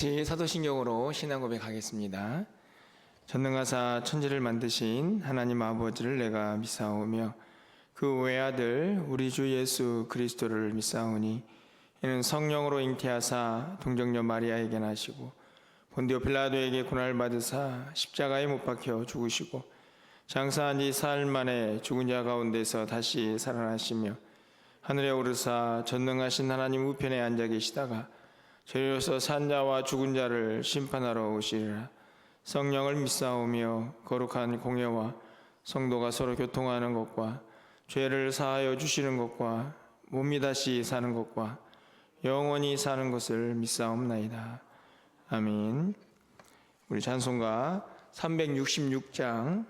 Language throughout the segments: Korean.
사도신경으로 신앙 고백하겠습니다. 전능하사 천지를 만드신 하나님 아버지를 내가 믿사오며 그 외아들 우리 주 예수 그리스도를 믿사오니 이는 성령으로 잉태하사 동정녀 마리아에게 나시고 본디오 빌라도에게 고난을 받으사 십자가에 못 박혀 죽으시고 장사한 지 사흘 만에 죽은 자 가운데서 다시 살아나시며 하늘에 오르사 전능하신 하나님 우편에 앉아 계시다가 저리로서 산 자와 죽은 자를 심판하러 오시리라. 성령을 믿사오며 거룩한 공예와 성도가 서로 교통하는 것과 죄를 사하여 주시는 것과 몸이 다시 사는 것과 영원히 사는 것을 믿사옵나이다. 아멘. 우리 찬송가 366장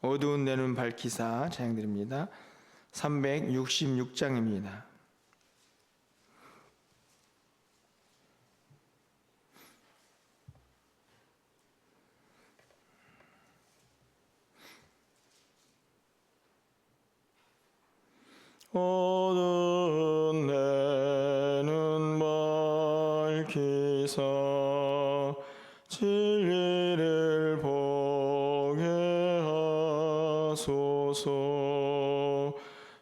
어두운 내 눈 밝히사 찬양드립니다. 366장입니다. 어두운 내 눈 밝히사 진리를 보게 하소서.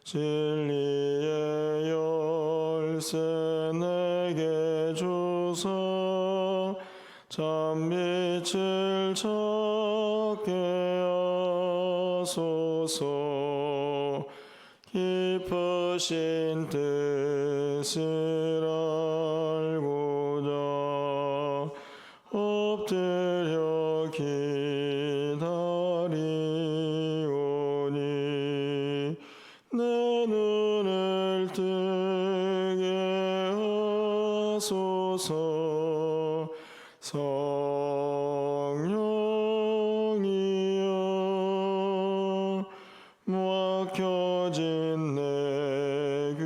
진리의 열쇠 내게 주사 참빛을 찾게 하소서. 깊으신 뜻을 알고자 엎드려 기다리오니 내 눈을 뜨게 하소서. 성령이여 막혀진 내 귀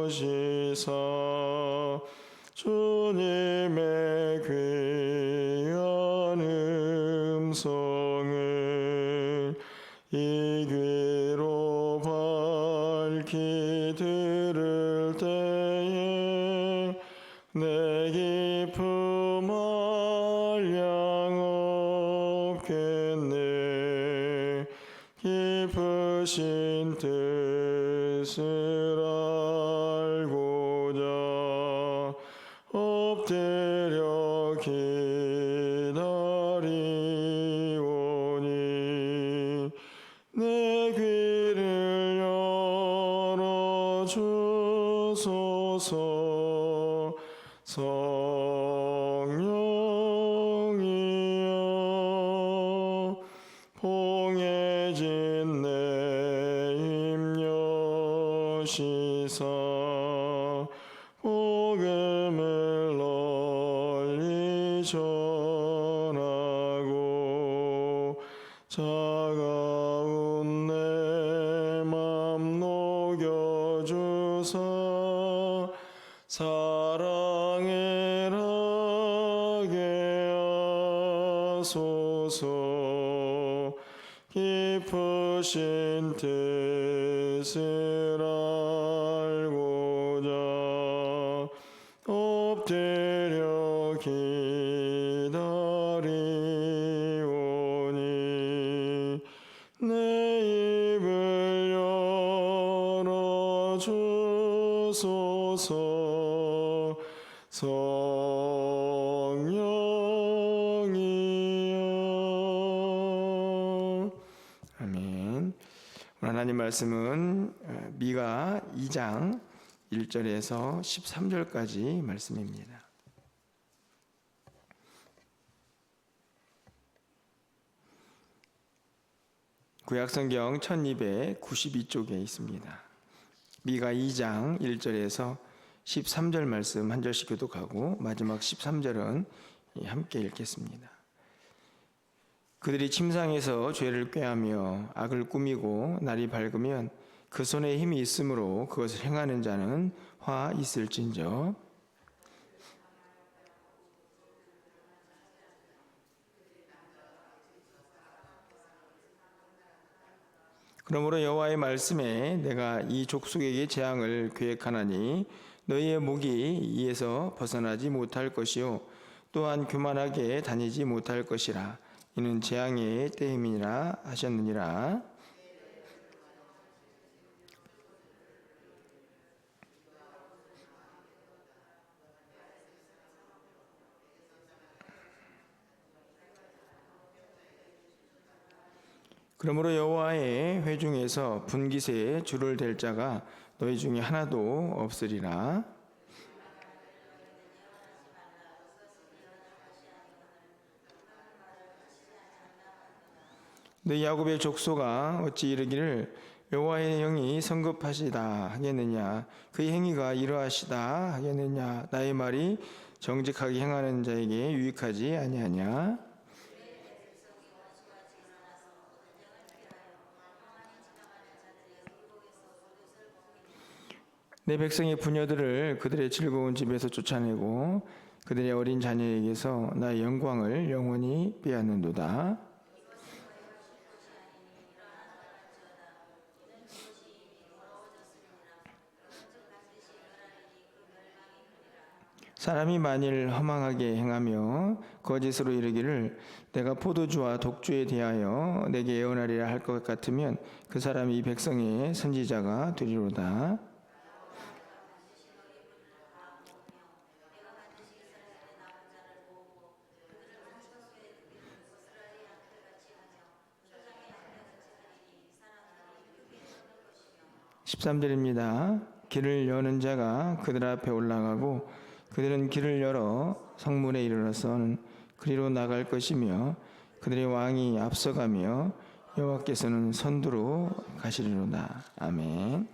여시사 주님의 귀한 음성을 이 귀로 밝히 들을 때에 내 기쁨 한량 없겠네. 깊으신 뜻을 알고자 엎드려 기다리오니 내 귀를 열어주소서. 성령이여 봉해진 내 힘 여시사 복음을 널리 전하고 차가운 내 맘 녹여주사 사랑을 하게 하소서. 깊으신 뜻을 알고자 엎드려 기다리오니 내 입을 열어주소서. 성령이여. 아멘. 오늘 하나님 말씀은 미가 2장 1절에서 13절까지 말씀입니다. 구약성경 1292쪽에 있습니다. 미가 2장 1절에서 13절 말씀 한 절씩 교독하고 마지막 13절은 함께 읽겠습니다. 그들이 침상에서 죄를 꾀하며 악을 꾸미고 날이 밝으면 그 손에 힘이 있으므로 그것을 행하는 자는 화 있을진저. 그러므로 여호와의 말씀에 내가 이 족속에게 재앙을 계획하나니 너희의 목이 이에서 벗어나지 못할 것이요 또한 교만하게 다니지 못할 것이라. 이는 재앙의 때임이니라 하셨느니라. 그러므로 여호와의 회중에서 분깃에 줄을 댈 자가 너희 중에 하나도 없으리라. 너희 야곱의 족속아 어찌 이르기를 여호와의 영이 성급하시다 하겠느냐, 그의 행위가 이러하시다 하겠느냐. 나의 말이 정직하게 행하는 자에게 유익하지 아니하냐. 내 백성의 부녀들을 그들의 즐거운 집에서 쫓아내고 그들의 어린 자녀에게서 나의 영광을 영원히 빼앗는도다. 사람이 만일 허망하게 행하며 거짓으로 이르기를 내가 포도주와 독주에 대하여 내게 예언하리라 할 것 같으면 그 사람이 이 백성의 선지자가 되리로다. (13절입니다) 길을 여는 자가 그들 앞에 올라가고 그들은 길을 열어 성문에 이르러서는 그리로 나갈 것이며 그들의 왕이 앞서가며 여호와께서는 선두로 가시리로다. 아멘.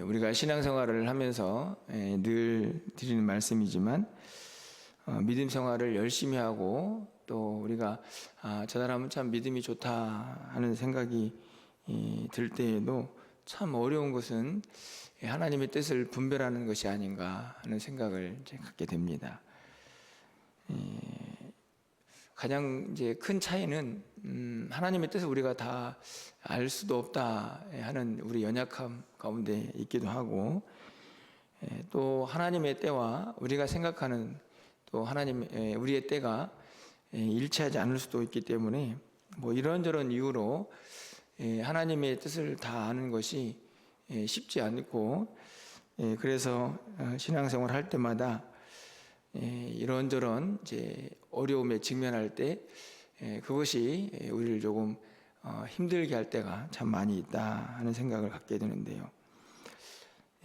우리가 신앙생활을 하면서 늘 드리는 말씀이지만 믿음 생활을 열심히 하고 또 우리가 저 사람은 참 믿음이 좋다 하는 생각이 들 때에도 참 어려운 것은 하나님의 뜻을 분별하는 것이 아닌가 하는 생각을 이제 갖게 됩니다. 가장 이제 큰 차이는 하나님의 뜻을 우리가 다 알 수도 없다 하는 우리 연약함 가운데 있기도 하고, 또 하나님의 때와 우리가 생각하는 또 우리의 때가 일치하지 않을 수도 있기 때문에 뭐 이런저런 이유로 하나님의 뜻을 다 아는 것이 쉽지 않고, 그래서 신앙생활 할 때마다 이런저런 이제 어려움에 직면할 때 그것이 우리를 조금 힘들게 할 때가 참 많이 있다 하는 생각을 갖게 되는데요.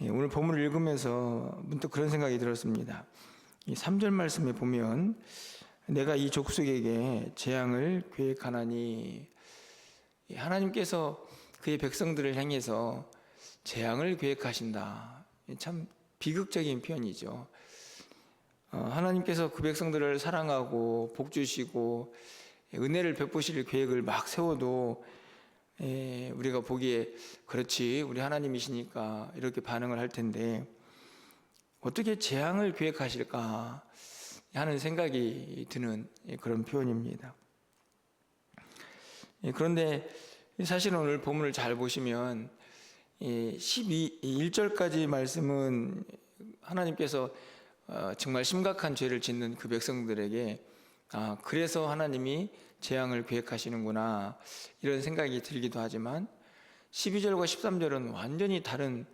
오늘 본문을 읽으면서 문득 그런 생각이 들었습니다. 이 3절 말씀에 보면 내가 이 족속에게 재앙을 계획하나니, 하나님께서 그의 백성들을 향해서 재앙을 계획하신다. 참 비극적인 표현이죠. 하나님께서 그 백성들을 사랑하고 복 주시고 은혜를 베푸실 계획을 막 세워도 우리가 보기에 그렇지 우리 하나님이시니까 이렇게 반응을 할 텐데 어떻게 재앙을 계획하실까 하는 생각이 드는 그런 표현입니다. 그런데 사실은 오늘 본문을 잘 보시면 1절까지 말씀은 하나님께서 정말 심각한 죄를 짓는 그 백성들에게 그래서 하나님이 재앙을 계획하시는구나 이런 생각이 들기도 하지만 12절과 13절은 완전히 다른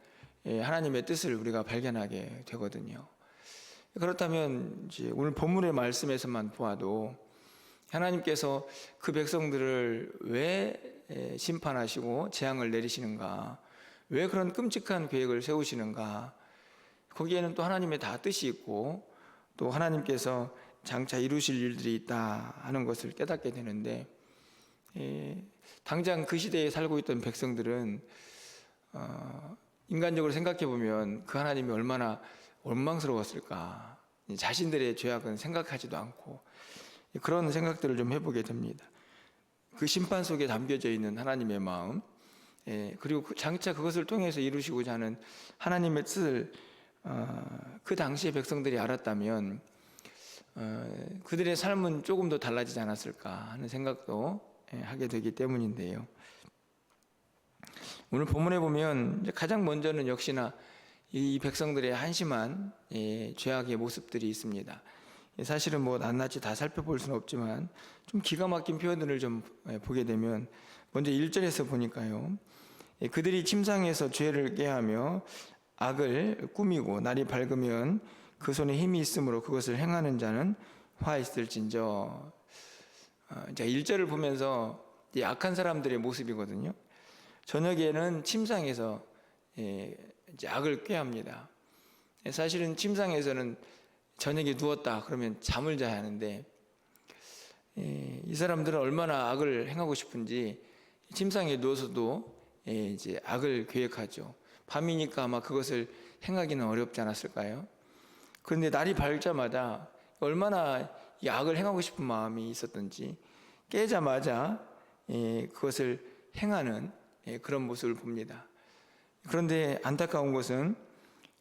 하나님의 뜻을 우리가 발견하게 되거든요. 그렇다면 이제 오늘 본문의 말씀에서만 보아도 하나님께서 그 백성들을 왜 심판하시고 재앙을 내리시는가, 왜 그런 끔찍한 계획을 세우시는가, 거기에는 또 하나님의 다 뜻이 있고 또 하나님께서 장차 이루실 일들이 있다 하는 것을 깨닫게 되는데, 당장 그 시대에 살고 있던 백성들은 인간적으로 생각해 보면 그 하나님이 얼마나 원망스러웠을까, 자신들의 죄악은 생각하지도 않고 그런 생각들을 좀 해보게 됩니다. 그 심판 속에 담겨져 있는 하나님의 마음, 그리고 장차 그것을 통해서 이루시고자 하는 하나님의 뜻을 그 당시의 백성들이 알았다면 그들의 삶은 조금 더 달라지지 않았을까 하는 생각도 하게 되기 때문인데요. 오늘 본문에 보면 이제 가장 먼저는 역시나 이 백성들의 한심한 죄악의 모습들이 있습니다. 사실은 뭐 낱낱이 다 살펴볼 수는 없지만 좀 기가 막힌 표현들을 좀 보게 되면 먼저 1절에서 보니까요. 그들이 침상에서 죄를 꾀하며 악을 꾸미고 날이 밝으면 그 손에 힘이 있으므로 그것을 행하는 자는 화 있을진저. 자, 1절을 보면서 이 악한 사람들의 모습이거든요. 저녁에는 침상에서 이제 악을 꾀합니다. 사실은 침상에서는 저녁에 누웠다 그러면 잠을 자야 하는데 이 사람들은 얼마나 악을 행하고 싶은지 침상에 누워서도 이제 악을 계획하죠. 밤이니까 아마 그것을 행하기는 어렵지 않았을까요? 그런데 날이 밝자마자 얼마나 이 악을 행하고 싶은 마음이 있었던지 깨자마자 그것을 행하는 그런 모습을 봅니다. 그런데 안타까운 것은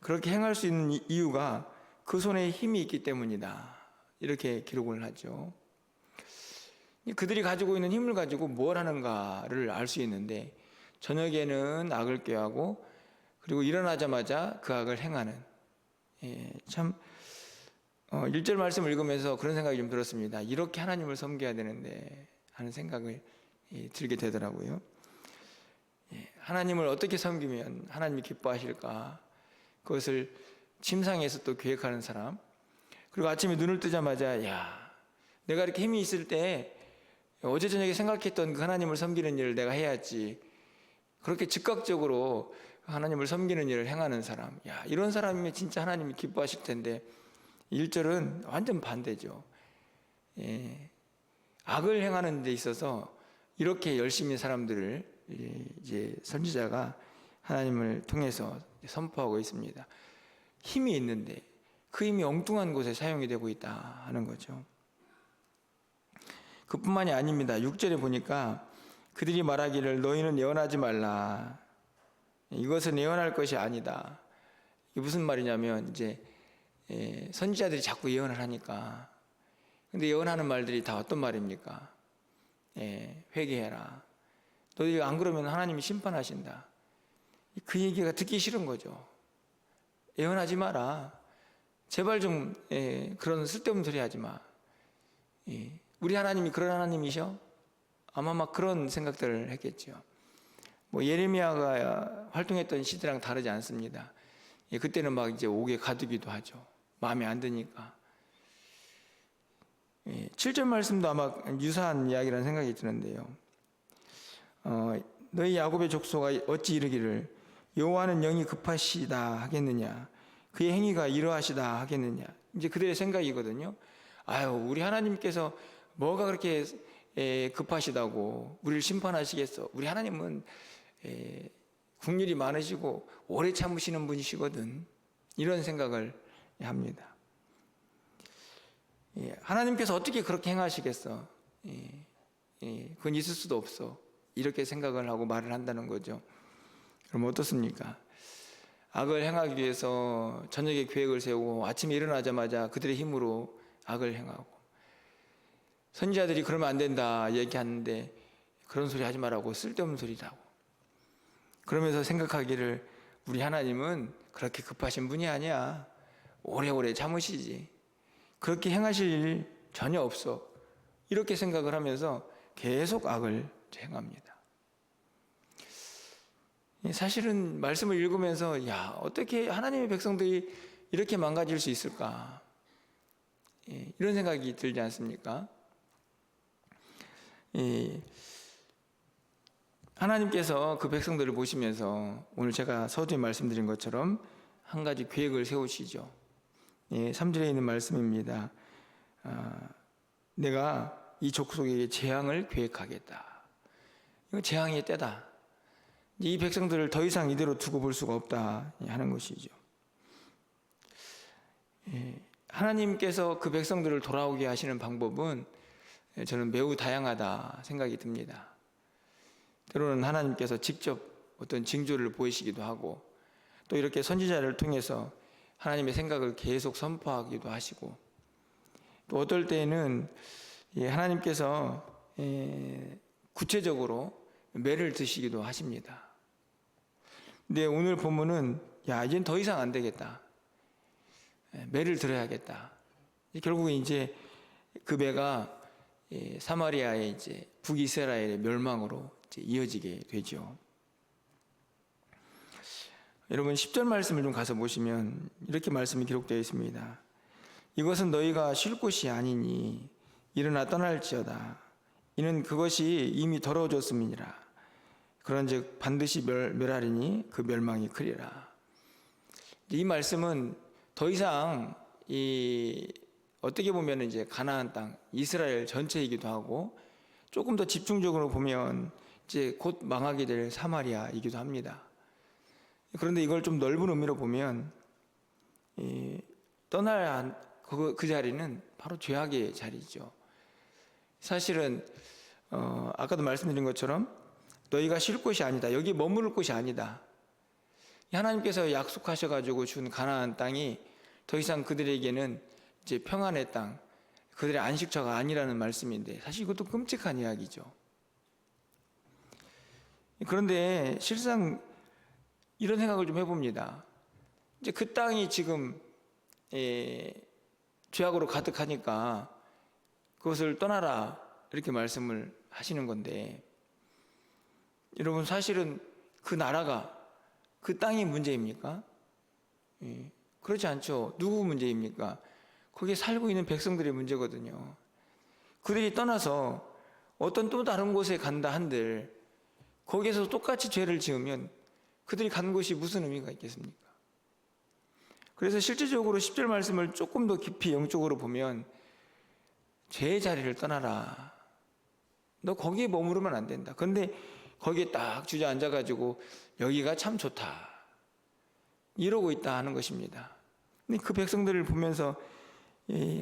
그렇게 행할 수 있는 이유가 그 손에 힘이 있기 때문이다. 이렇게 기록을 하죠. 그들이 가지고 있는 힘을 가지고 뭘 하는가를 알 수 있는데 저녁에는 악을 꾀하고 그리고 일어나자마자 그 악을 행하는 참 1절 말씀을 읽으면서 그런 생각이 좀 들었습니다. 이렇게 하나님을 섬겨야 되는데 하는 생각을 들게 되더라고요. 하나님을 어떻게 섬기면 하나님이 기뻐하실까? 그것을 침상에서 또 계획하는 사람, 그리고 아침에 눈을 뜨자마자 야, 내가 이렇게 힘이 있을 때 어제 저녁에 생각했던 그 하나님을 섬기는 일을 내가 해야지. 그렇게 즉각적으로 하나님을 섬기는 일을 행하는 사람, 야, 이런 사람이면 진짜 하나님이 기뻐하실 텐데 1절은 완전 반대죠. 악을 행하는 데 있어서 이렇게 열심히 사람들을 이제 선지자가 하나님을 통해서 선포하고 있습니다. 힘이 있는데 그 힘이 엉뚱한 곳에 사용이 되고 있다 하는 거죠. 그뿐만이 아닙니다. 6절에 보니까 그들이 말하기를 너희는 예언하지 말라. 이것은 예언할 것이 아니다. 이게 무슨 말이냐면 이제 선지자들이 자꾸 예언을 하니까, 근데 예언하는 말들이 다 어떤 말입니까? 회개해라. 너희 안 그러면 하나님이 심판하신다. 그 얘기가 듣기 싫은 거죠. 예언하지 마라. 제발 좀 그런 쓸데없는 소리 하지 마. 우리 하나님이 그런 하나님이셔? 아마 막 그런 생각들을 했겠죠. 뭐 예레미야가 활동했던 시대랑 다르지 않습니다. 그때는 막 이제 옥에 가두기도 하죠. 마음에 안 드니까. 7절 말씀도 아마 유사한 이야기라는 생각이 드는데요. 너희 야곱의 족속아 어찌 이르기를 여호와는 영이 급하시다 하겠느냐, 그의 행위가 이러하시다 하겠느냐. 이제 그들의 생각이거든요. 아유, 우리 하나님께서 뭐가 그렇게 급하시다고 우리를 심판하시겠어. 우리 하나님은 국률이 많으시고 오래 참으시는 분이시거든. 이런 생각을 합니다. 하나님께서 어떻게 그렇게 행하시겠어? 그건 있을 수도 없어. 이렇게 생각을 하고 말을 한다는 거죠. 그럼 어떻습니까? 악을 행하기 위해서 저녁에 계획을 세우고 아침에 일어나자마자 그들의 힘으로 악을 행하고, 선지자들이 그러면 안 된다 얘기하는데 그런 소리 하지 말라고, 쓸데없는 소리라고 그러면서 생각하기를 우리 하나님은 그렇게 급하신 분이 아니야. 오래오래 참으시지. 그렇게 행하실 일 전혀 없어. 이렇게 생각을 하면서 계속 악을 행합니다. 사실은 말씀을 읽으면서 야, 어떻게 하나님의 백성들이 이렇게 망가질 수 있을까? 이런 생각이 들지 않습니까? 하나님께서 그 백성들을 보시면서 오늘 제가 서두에 말씀드린 것처럼 한 가지 계획을 세우시죠. 3절에 있는 말씀입니다. 내가 이 족속에게 재앙을 계획하겠다. 이건 재앙의 때다. 이 백성들을 더 이상 이대로 두고 볼 수가 없다 하는 것이죠. 하나님께서 그 백성들을 돌아오게 하시는 방법은 저는 매우 다양하다 생각이 듭니다. 때로는 하나님께서 직접 어떤 징조를 보이시기도 하고, 또 이렇게 선지자를 통해서 하나님의 생각을 계속 선포하기도 하시고, 또 어떨 때에는 하나님께서 구체적으로 매를 드시기도 하십니다. 근데 오늘 본문은 야, 이젠 더 이상 안 되겠다. 매를 들어야겠다. 결국은 이제 그 매가 사마리아의 이제 북이스라엘의 멸망으로 이제 이어지게 되죠. 여러분 10절 말씀을 좀 가서 보시면 이렇게 말씀이 기록되어 있습니다. 이것은 너희가 쉴 곳이 아니니 일어나 떠날지어다. 이는 그것이 이미 더러워졌음이니라. 그런즉 반드시 멸하리니 그 멸망이 크리라. 이 말씀은 더 이상 어떻게 보면 이제 가나안 땅 이스라엘 전체이기도 하고 조금 더 집중적으로 보면 이제 곧 망하게 될 사마리아이기도 합니다. 그런데 이걸 좀 넓은 의미로 보면 떠날 그 자리는 바로 죄악의 자리죠. 사실은 아까도 말씀드린 것처럼 너희가 쉴 곳이 아니다. 여기 머무를 곳이 아니다. 하나님께서 약속하셔가지고 준 가나안 땅이 더 이상 그들에게는 이제 평안의 땅, 그들의 안식처가 아니라는 말씀인데 사실 이것도 끔찍한 이야기죠. 그런데 실상 이런 생각을 좀 해봅니다. 이제 그 땅이 지금 죄악으로 가득하니까 그것을 떠나라 이렇게 말씀을 하시는 건데, 여러분 사실은 그 나라가 그 땅이 문제입니까? 그렇지 않죠. 누구 문제입니까? 거기에 살고 있는 백성들의 문제거든요. 그들이 떠나서 어떤 또 다른 곳에 간다 한들 거기에서 똑같이 죄를 지으면 그들이 간 곳이 무슨 의미가 있겠습니까? 그래서 실질적으로 10절 말씀을 조금 더 깊이 영적으로 보면 죄의 자리를 떠나라. 너 거기에 머무르면 안 된다. 그런데 거기에 딱 주저앉아가지고 여기가 참 좋다 이러고 있다 하는 것입니다. 근데 그 백성들을 보면서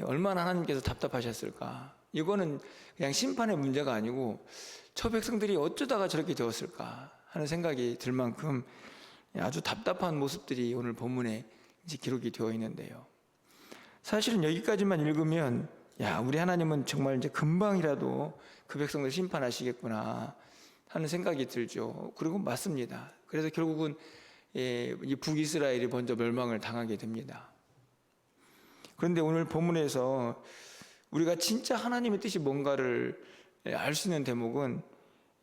얼마나 하나님께서 답답하셨을까. 이거는 그냥 심판의 문제가 아니고 저 백성들이 어쩌다가 저렇게 되었을까 하는 생각이 들 만큼 아주 답답한 모습들이 오늘 본문에 이제 기록이 되어 있는데요. 사실은 여기까지만 읽으면 야, 우리 하나님은 정말 이제 금방이라도 그 백성들 심판하시겠구나 하는 생각이 들죠. 그리고 맞습니다. 그래서 결국은 이 북이스라엘이 먼저 멸망을 당하게 됩니다. 그런데 오늘 본문에서 우리가 진짜 하나님의 뜻이 뭔가를 알 수 있는 대목은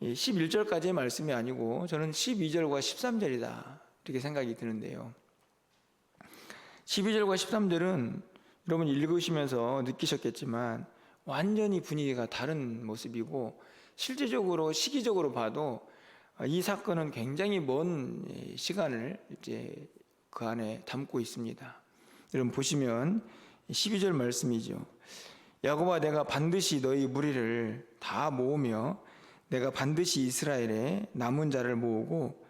11절까지의 말씀이 아니고 저는 12절과 13절이다 이렇게 생각이 드는데요. 12절과 13절은 여러분 읽으시면서 느끼셨겠지만 완전히 분위기가 다른 모습이고 실제적으로 시기적으로 봐도 이 사건은 굉장히 먼 시간을 이제 그 안에 담고 있습니다. 여러분 보시면 12절 말씀이죠. 야곱아, 내가 반드시 너희 무리를 다 모으며 내가 반드시 이스라엘의 남은 자를 모으고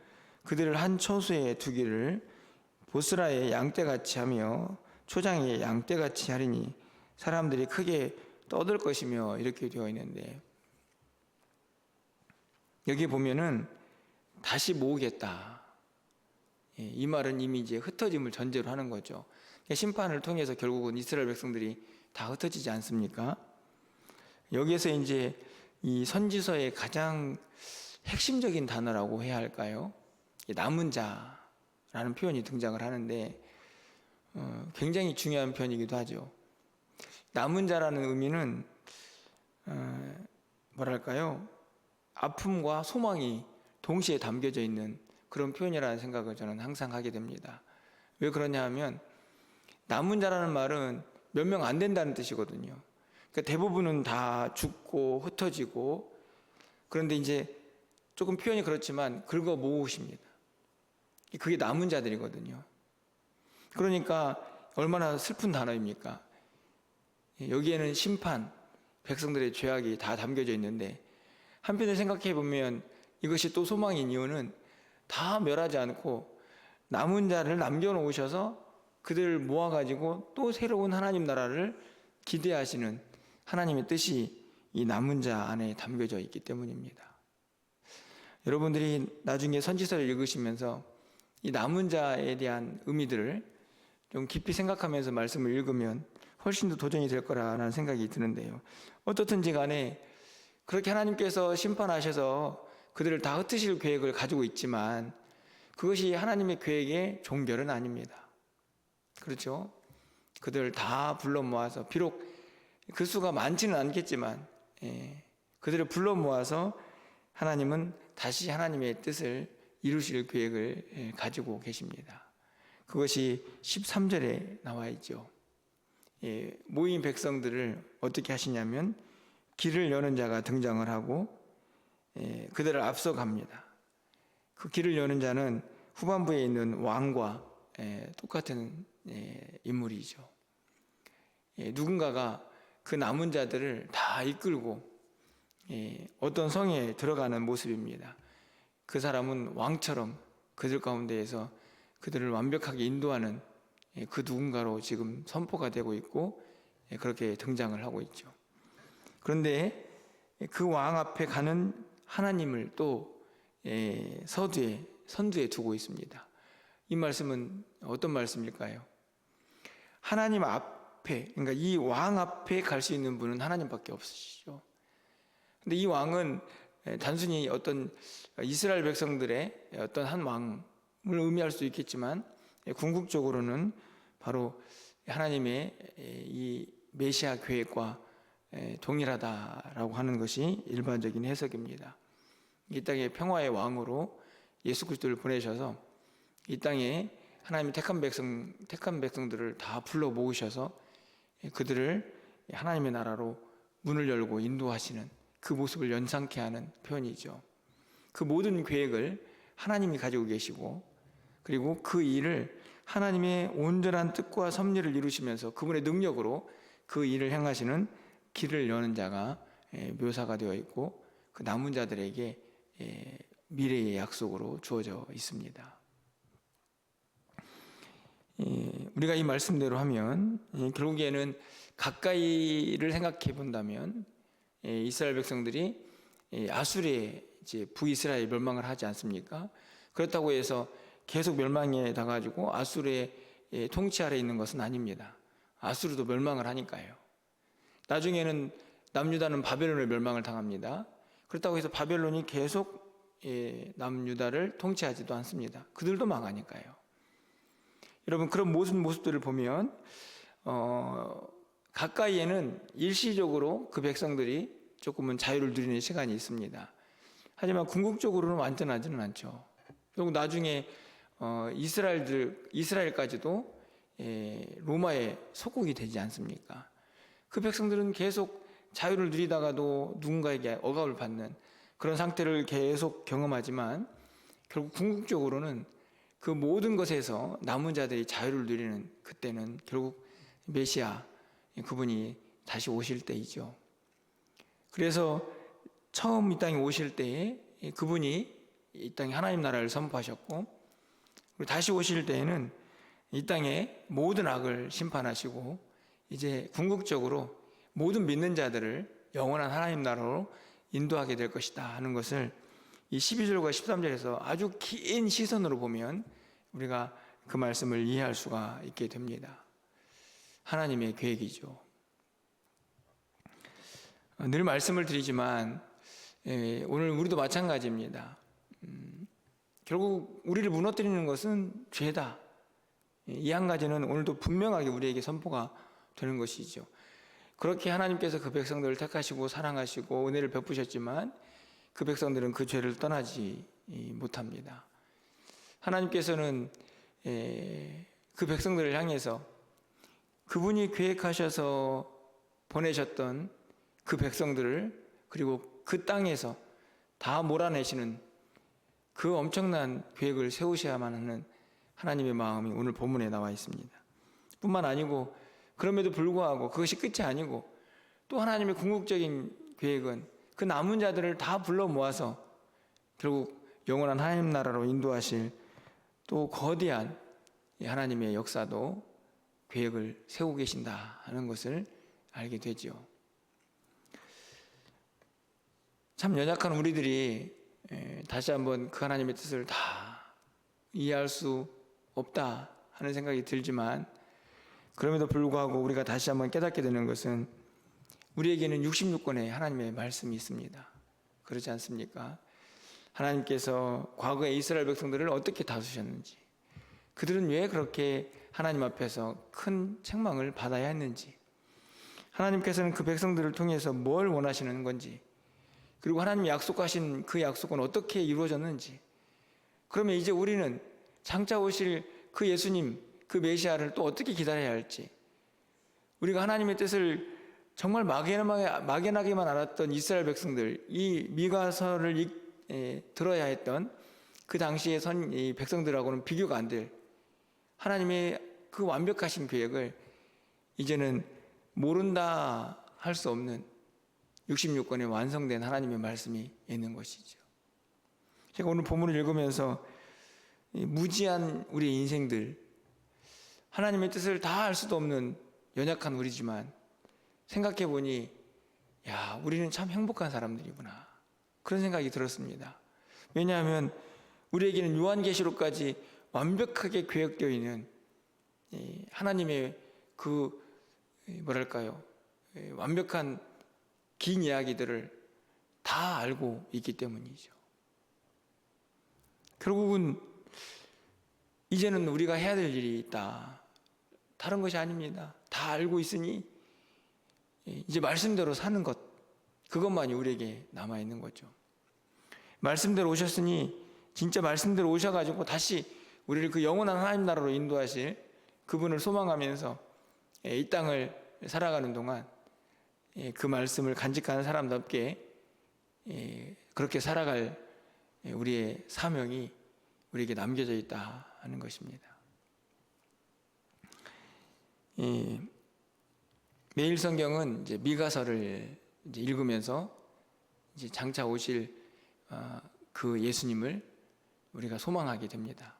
그들을 한 처소에 두기를 보스라의 양떼같이 하며 초장의 양떼같이 하리니 사람들이 크게 떠들 것이며 이렇게 되어 있는데, 여기 보면은 다시 모으겠다. 이 말은 이미 이제 흩어짐을 전제로 하는 거죠. 심판을 통해서 결국은 이스라엘 백성들이 다 흩어지지 않습니까? 여기에서 이제 이 선지서의 가장 핵심적인 단어라고 해야 할까요? 남은 자라는 표현이 등장을 하는데 굉장히 중요한 표현이기도 하죠. 남은 자라는 의미는 뭐랄까요? 아픔과 소망이 동시에 담겨져 있는 그런 표현이라는 생각을 저는 항상 하게 됩니다. 왜 그러냐 하면 남은 자라는 말은 몇 명 안 된다는 뜻이거든요. 그러니까 대부분은 다 죽고 흩어지고, 그런데 이제 조금 표현이 그렇지만 긁어 모으십니다. 그게 남은 자들이거든요. 그러니까 얼마나 슬픈 단어입니까? 여기에는 심판, 백성들의 죄악이 다 담겨져 있는데 한편에 생각해 보면 이것이 또 소망인 이유는 다 멸하지 않고 남은 자를 남겨놓으셔서 그들을 모아가지고 또 새로운 하나님 나라를 기대하시는 하나님의 뜻이 이 남은 자 안에 담겨져 있기 때문입니다. 여러분들이 나중에 선지서를 읽으시면서 이 남은 자에 대한 의미들을 좀 깊이 생각하면서 말씀을 읽으면 훨씬 더 도전이 될 거라는 생각이 드는데요. 어떻든지 간에 그렇게 하나님께서 심판하셔서 그들을 다 흩으실 계획을 가지고 있지만 그것이 하나님의 계획의 종결은 아닙니다. 그렇죠? 그들 다 불러 모아서, 비록 그 수가 많지는 않겠지만 그들을 불러 모아서 하나님은 다시 하나님의 뜻을 이루실 계획을 가지고 계십니다. 그것이 13절에 나와 있죠. 모인 백성들을 어떻게 하시냐면 길을 여는 자가 등장을 하고 그들을 앞서갑니다. 그 길을 여는 자는 후반부에 있는 왕과 똑같은 인물이죠. 누군가가 그 남은 자들을 다 이끌고 어떤 성에 들어가는 모습입니다. 그 사람은 왕처럼 그들 가운데에서 그들을 완벽하게 인도하는 그 누군가로 지금 선포가 되고 있고 그렇게 등장을 하고 있죠. 그런데 그 왕 앞에 가는 하나님을 또 선두에 두고 있습니다. 이 말씀은 어떤 말씀일까요? 하나님 앞에, 그러니까 이 왕 앞에 갈 수 있는 분은 하나님밖에 없으시죠. 근데 이 왕은 단순히 어떤 이스라엘 백성들의 어떤 한 왕을 의미할 수 있겠지만 궁극적으로는 바로 하나님의 이 메시아 계획과 동일하다라고 하는 것이 일반적인 해석입니다. 이 땅에 평화의 왕으로 예수 그리스도를 보내셔서 이 땅에 하나님의 택한 백성들을 다 불러 모으셔서 그들을 하나님의 나라로 문을 열고 인도하시는 그 모습을 연상케 하는 표현이죠. 그 모든 계획을 하나님이 가지고 계시고 그리고 그 일을 하나님의 온전한 뜻과 섭리를 이루시면서 그분의 능력으로 그 일을 행하시는 길을 여는 자가 묘사가 되어 있고 그 남은 자들에게 미래의 약속으로 주어져 있습니다. 우리가 이 말씀대로 하면 결국에는 가까이를 생각해 본다면 이스라엘 백성들이 아수르의 이제 북이스라엘 멸망을 하지 않습니까? 그렇다고 해서 계속 멸망에 당가지고 아수르의 통치 아래 있는 것은 아닙니다. 아수르도 멸망을 하니까요. 나중에는 남유다는 바벨론을 멸망을 당합니다. 그렇다고 해서 바벨론이 계속 남유다를 통치하지도 않습니다. 그들도 망하니까요. 여러분, 그런 모습들을 보면 가까이에는 일시적으로 그 백성들이 조금은 자유를 누리는 시간이 있습니다. 하지만 궁극적으로는 완전하지는 않죠. 결국 나중에 이스라엘까지도 로마의 속국이 되지 않습니까? 그 백성들은 계속 자유를 누리다가도 누군가에게 억압을 받는 그런 상태를 계속 경험하지만 결국 궁극적으로는 그 모든 것에서 남은 자들이 자유를 누리는 그때는 결국 메시아 그분이 다시 오실 때이죠. 그래서 처음 이 땅에 오실 때에 그분이 이 땅에 하나님 나라를 선포하셨고 그리고 다시 오실 때에는 이 땅에 모든 악을 심판하시고 이제 궁극적으로 모든 믿는 자들을 영원한 하나님 나라로 인도하게 될 것이다 하는 것을 이 12절과 13절에서 아주 긴 시선으로 보면 우리가 그 말씀을 이해할 수가 있게 됩니다. 하나님의 계획이죠. 늘 말씀을 드리지만 오늘 우리도 마찬가지입니다. 결국 우리를 무너뜨리는 것은 죄다. 이 한 가지는 오늘도 분명하게 우리에게 선포가 되는 것이죠. 그렇게 하나님께서 그 백성들을 택하시고 사랑하시고 은혜를 베푸셨지만 그 백성들은 그 죄를 떠나지 못합니다. 하나님께서는 그 백성들을 향해서 그분이 계획하셔서 보내셨던 그 백성들을 그리고 그 땅에서 다 몰아내시는 그 엄청난 계획을 세우셔야만 하는 하나님의 마음이 오늘 본문에 나와 있습니다. 뿐만 아니고 그럼에도 불구하고 그것이 끝이 아니고 또 하나님의 궁극적인 계획은 그 남은 자들을 다 불러 모아서 결국 영원한 하나님 나라로 인도하실 또 거대한 하나님의 역사도 계획을 세우고 계신다 하는 것을 알게 되죠. 참 연약한 우리들이 다시 한번 그 하나님의 뜻을 다 이해할 수 없다 하는 생각이 들지만 그럼에도 불구하고 우리가 다시 한번 깨닫게 되는 것은 우리에게는 66권의 하나님의 말씀이 있습니다. 그렇지 않습니까? 하나님께서 과거에 이스라엘 백성들을 어떻게 다스셨는지, 그들은 왜 그렇게 하나님 앞에서 큰 책망을 받아야 했는지, 하나님께서는 그 백성들을 통해서 뭘 원하시는 건지, 그리고 하나님이 약속하신 그 약속은 어떻게 이루어졌는지, 그러면 이제 우리는 장차 오실 그 예수님, 그 메시아를 또 어떻게 기다려야 할지, 우리가 하나님의 뜻을 정말 막연하게만 알았던 이스라엘 백성들, 이 미가서를 들어야 했던 그 당시의 이 백성들하고는 비교가 안 될 하나님의 그 완벽하신 계획을 이제는 모른다 할 수 없는 66권의 완성된 하나님의 말씀이 있는 것이죠. 제가 오늘 본문을 읽으면서 무지한 우리의 인생들, 하나님의 뜻을 다 알 수도 없는 연약한 우리지만 생각해 보니, 야, 우리는 참 행복한 사람들이구나, 그런 생각이 들었습니다. 왜냐하면 우리에게는 요한계시록까지 완벽하게 계획되어 있는 하나님의 그 완벽한 긴 이야기들을 다 알고 있기 때문이죠. 결국은 이제는 우리가 해야 될 일이 있다, 다른 것이 아닙니다. 다 알고 있으니 이제 말씀대로 사는 것, 그것만이 우리에게 남아있는 거죠. 말씀대로 오셨으니 진짜 말씀대로 오셔가지고 다시 우리를 그 영원한 하나님 나라로 인도하실 그분을 소망하면서 이 땅을 살아가는 동안 그 말씀을 간직하는 사람답게 그렇게 살아갈 우리의 사명이 우리에게 남겨져 있다 하는 것입니다. 매일 성경은 이제 미가서를 이제 읽으면서 이제 장차 오실 그 예수님을 우리가 소망하게 됩니다.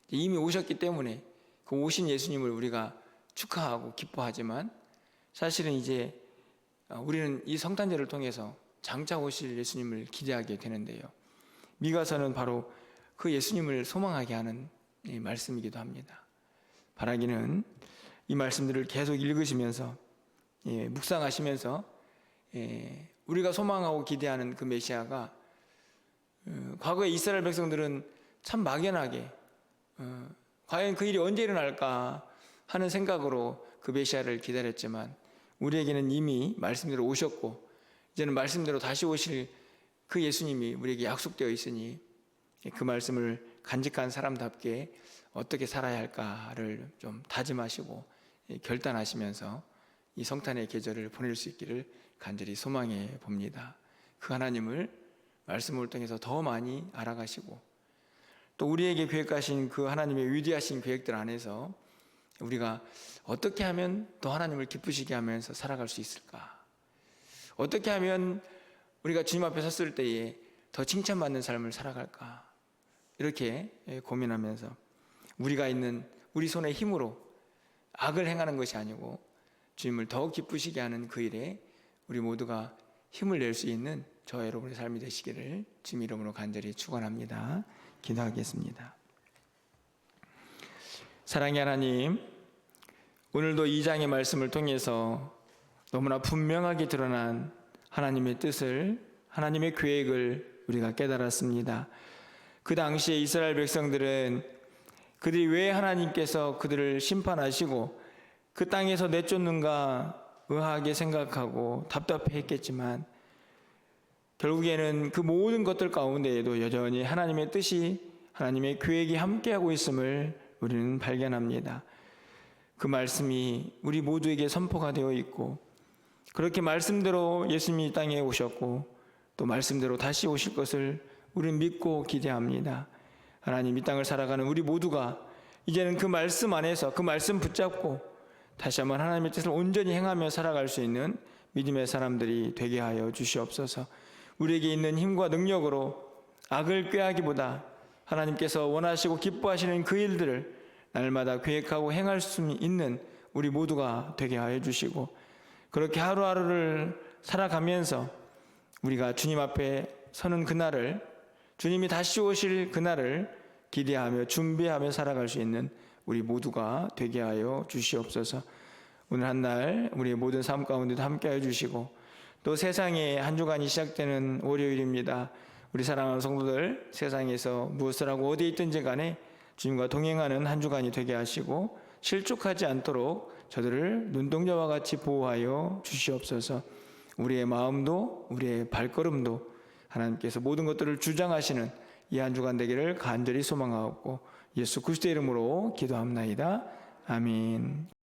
이미 오셨기 때문에 그 오신 예수님을 우리가 축하하고 기뻐하지만, 사실은 이제 우리는 이 성탄절을 통해서 장차 오실 예수님을 기대하게 되는데요, 미가서는 바로 그 예수님을 소망하게 하는 말씀이기도 합니다. 바라기는 이 말씀들을 계속 읽으시면서 묵상하시면서 우리가 소망하고 기대하는 그 메시아가 과거의 이스라엘 백성들은 참 막연하게 과연 그 일이 언제 일어날까 하는 생각으로 그 메시아를 기다렸지만, 우리에게는 이미 말씀대로 오셨고 이제는 말씀대로 다시 오실 그 예수님이 우리에게 약속되어 있으니 그 말씀을 간직한 사람답게 어떻게 살아야 할까를 좀 다짐하시고 결단하시면서 이 성탄의 계절을 보낼 수 있기를 간절히 소망해 봅니다. 그 하나님을 말씀을 통해서 더 많이 알아가시고, 또 우리에게 계획하신 그 하나님의 위대하신 계획들 안에서 우리가 어떻게 하면 더 하나님을 기쁘시게 하면서 살아갈 수 있을까, 어떻게 하면 우리가 주님 앞에 섰을 때에 더 칭찬받는 삶을 살아갈까, 이렇게 고민하면서 우리가 있는 우리 손의 힘으로 악을 행하는 것이 아니고 주님을 더 기쁘시게 하는 그 일에 우리 모두가 힘을 낼 수 있는 저와 여러분의 삶이 되시기를 주님 이름으로 간절히 축원합니다. 기도하겠습니다. 사랑의 하나님, 오늘도 이 장의 말씀을 통해서 너무나 분명하게 드러난 하나님의 뜻을, 하나님의 계획을 우리가 깨달았습니다. 그 당시에 이스라엘 백성들은 그들이 왜 하나님께서 그들을 심판하시고 그 땅에서 내쫓는가 의아하게 생각하고 답답해했겠지만, 결국에는 그 모든 것들 가운데에도 여전히 하나님의 뜻이, 하나님의 계획이 함께하고 있음을 우리는 발견합니다. 그 말씀이 우리 모두에게 선포가 되어 있고, 그렇게 말씀대로 예수님이 이 땅에 오셨고 또 말씀대로 다시 오실 것을 우리는 믿고 기대합니다. 하나님, 이 땅을 살아가는 우리 모두가 이제는 그 말씀 안에서 그 말씀 붙잡고 다시 한번 하나님의 뜻을 온전히 행하며 살아갈 수 있는 믿음의 사람들이 되게 하여 주시옵소서. 우리에게 있는 힘과 능력으로 악을 꾀하기보다 하나님께서 원하시고 기뻐하시는 그 일들을 날마다 계획하고 행할 수 있는 우리 모두가 되게 하여 주시고, 그렇게 하루하루를 살아가면서 우리가 주님 앞에 서는 그날을, 주님이 다시 오실 그날을 기대하며 준비하며 살아갈 수 있는 우리 모두가 되게 하여 주시옵소서. 오늘 한 날 우리의 모든 삶 가운데도 함께 하여 주시고, 또 세상에 한 주간이 시작되는 월요일입니다. 우리 사랑하는 성도들, 세상에서 무엇을 하고 어디에 있든지 간에 주님과 동행하는 한 주간이 되게 하시고 실족하지 않도록 저들을 눈동자와 같이 보호하여 주시옵소서. 우리의 마음도 우리의 발걸음도 하나님께서 모든 것들을 주장하시는 이 한 주간 되기를 간절히 소망하옵고 예수 그리스도의 이름으로 기도합나이다. 아멘.